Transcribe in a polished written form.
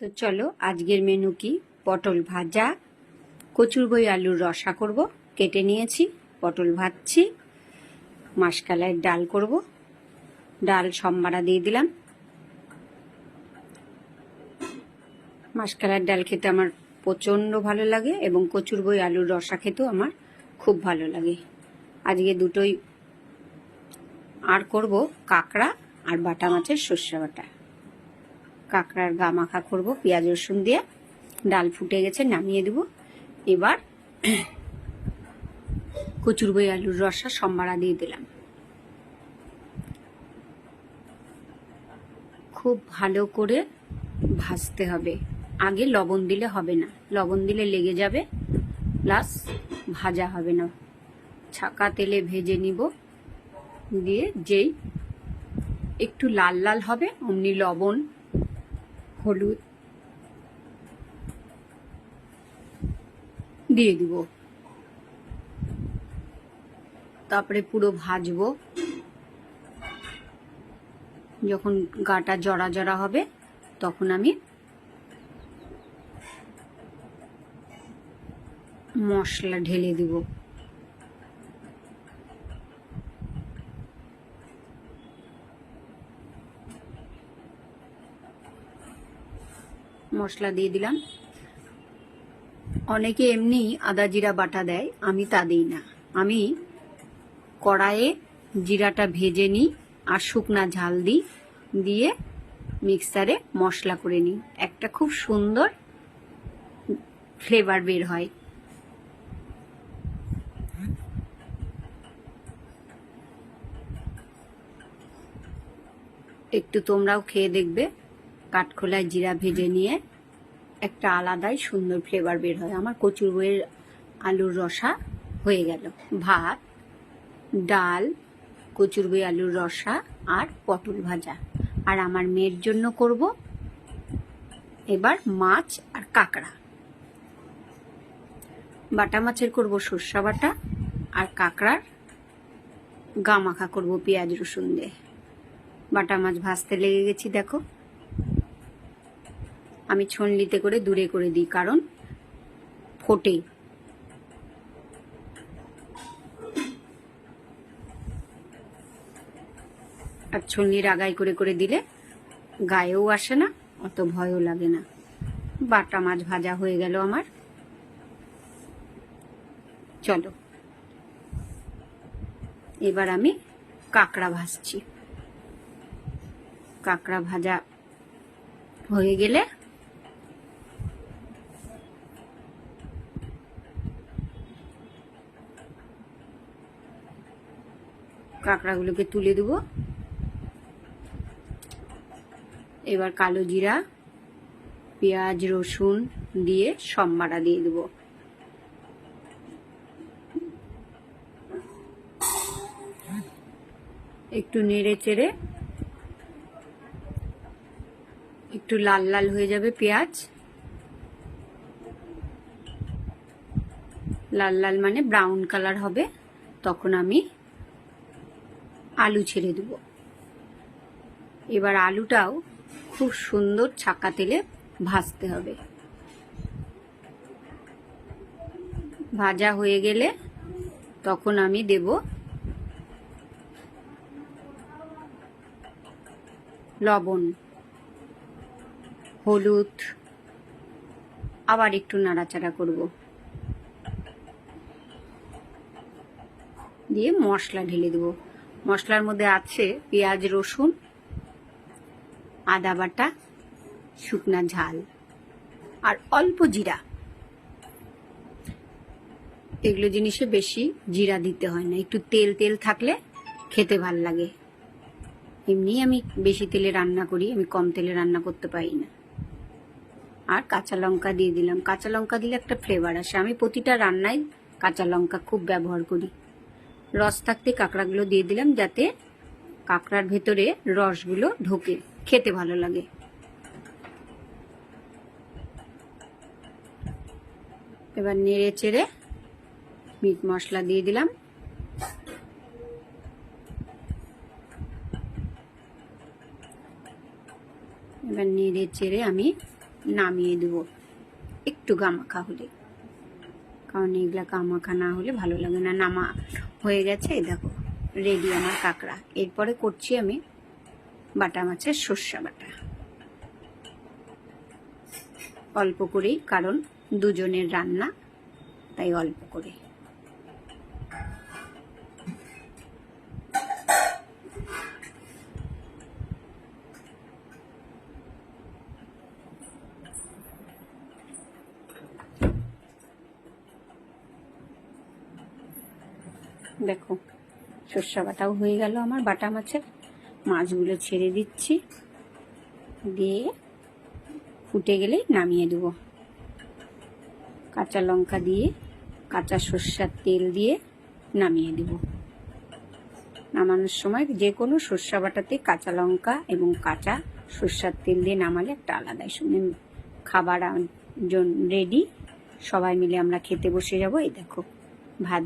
তো চলো আজকের মেনু কি পটল ভাজা, কচুর বই আলুর রসা করব। কেটে নিয়েছি, পটল ভাজছি, মাসকালাইয়ের ডাল করব। ডাল সম্বারা দিয়ে দিলাম। মাসকালাইয়ের ডাল খেতে আমার প্রচণ্ড ভালো লাগে এবং কচুর বই আলুর রসা খেতেও আমার খুব ভালো লাগে। আজকে দুটোই। আর করব কাঁকড়া আর বাটা মাছের সর্ষে বাটা। কাঁকড়ার গা মাখা করবো পেঁয়াজ রসুন দিয়ে। ডাল ফুটে গেছে, নামিয়ে দেব। এবার কচুর বই আলুর রসা সম্বারা দিয়ে দিলাম। খুব ভালো করে ভাজতে হবে। আগে লবণ দিলে হবে না, লবণ দিলে লেগে যাবে, প্লাস ভাজা হবে না। ছাকা তেলে ভেজে নিব, দিয়ে যেই একটু লাল লাল হবে অমনি লবণ হলুদ দিয়ে দিব। তারপরে পুরো ভাজবো। যখন গাটা জড়া জড়া হবে তখন আমি মশলা ঢেলে দিব। মশলা দিয়ে দিলাম। অনেকে এমনি আদা জিরা বাটা দেয়, আমি তা দিই না। আমি কড়াইয়ে জিরাটা ভেজে নিই আর শুকনা ঝাল দিই, দিয়ে মিক্সারে মশলা করে নিই। একটা খুব সুন্দর ফ্লেভার বের হয়। একটু তোমরাও খেয়ে দেখবে, কাঠখোলায় জিরা ভেজে নিয়ে একটা আলাদাই সুন্দর ফ্লেভার বের হয়। আমার কচুর বইয়ের আলুর রসা হয়ে গেল। ভাত, ডাল, কচুর বই আলুর রসা আর পটল ভাজা। আর আমার মেয়ের জন্য করব এবার মাছ আর কাঁকড়া। বাটা মাছের করব সর্ষা বাটা, আর কাঁকড়ার গা মাখা করব পেঁয়াজ রসুন দিয়ে। বাটা মাছ ভাজতে লেগে গেছি, দেখো। আমি ছনলিতে করে দূরে করে দিই, কারণ ফোটে। আর ছন্নির আগায় করে করে দিলে গায়েও আসে না, অত ভয়ও লাগে না। বাটা মাছ ভাজা হয়ে গেল আমার। চলো এবার আমি কাঁকড়া ভাজছি। কাঁকড়া ভাজা হয়ে গেলে কাঁকড়াগুলোকে তুলে দেবো। এবার কালো জিরা, পেঁয়াজ রসুন দিয়ে সম্বারা দিয়ে দেবো। একটু নেড়ে চেড়ে একটু লাল লাল হয়ে যাবে পেঁয়াজ। লাল লাল মানে ব্রাউন কালার হবে, তখন আমি আলু ছেড়ে দেব। এবার আলুটাও খুব সুন্দর ছাকা তেলে ভাজতে হবে। ভাজা হয়ে গেলে তখন আমি দেব লবণ, হলুদ, আবার একটু নাড়াচাড়া করব, দিয়ে মশলা ঢেলে দেব। মশলার মধ্যে আছে পেঁয়াজ রসুন, আদা বাটা, শুকনা ঝাল আর অল্প জিরা। এগুলো জিনিসে বেশি জিরা দিতে হয় না, একটু তেল তেল থাকলে খেতে ভাল লাগে। এমনি আমি বেশি তেলে রান্না করি, আমি কম তেলে রান্না করতে পারি না। আর কাঁচা লঙ্কা দিয়ে দিলাম। কাঁচা লঙ্কা দিলে একটা ফ্লেভার আসে। আমি প্রতিটা রান্নায় কাঁচা লঙ্কা খুব ব্যবহার করি। রস থাকতে কাঁকড়াগুলো দিয়ে দিলাম, যাতে কাঁকড়ার ভেতরে রসগুলো ঢোকে, খেতে ভালো লাগে। এবার নেড়ে চেড়ে মিট মশলা দিয়ে দিলাম। এবার নেড়ে চেড়ে আমি নামিয়ে দেব একটু গামাখা হলে, কারণ এগুলা গামাখা না হলে ভালো লাগে না। নামা হয়ে গেছে, দেখো রেডি আমার কাঁকড়া। এরপরে করছি আমি বাটা মাছের সর্ষা বাটা, অল্প করেই, কারণ দুজনের রান্না তাই অল্প করে। দেখো সর্ষা বাটাও হয়ে গেল আমার বাটা মাছের। মাছগুলো ছেড়ে দিচ্ছি, দিয়ে ফুটে গেলে নামিয়ে দেব। কাঁচা লঙ্কা দিয়ে, কাঁচা সর্ষার তেল দিয়ে নামিয়ে দেব। নামানোর সময় যে কোনো সর্ষা বাটাতে কাঁচা লঙ্কা এবং কাঁচা সর্ষার তেল দিয়ে নামালে একটা আলাদাই শুনে খাবার রেডি। সবাই মিলে আমরা খেতে বসে যাব। এই দেখো ভাত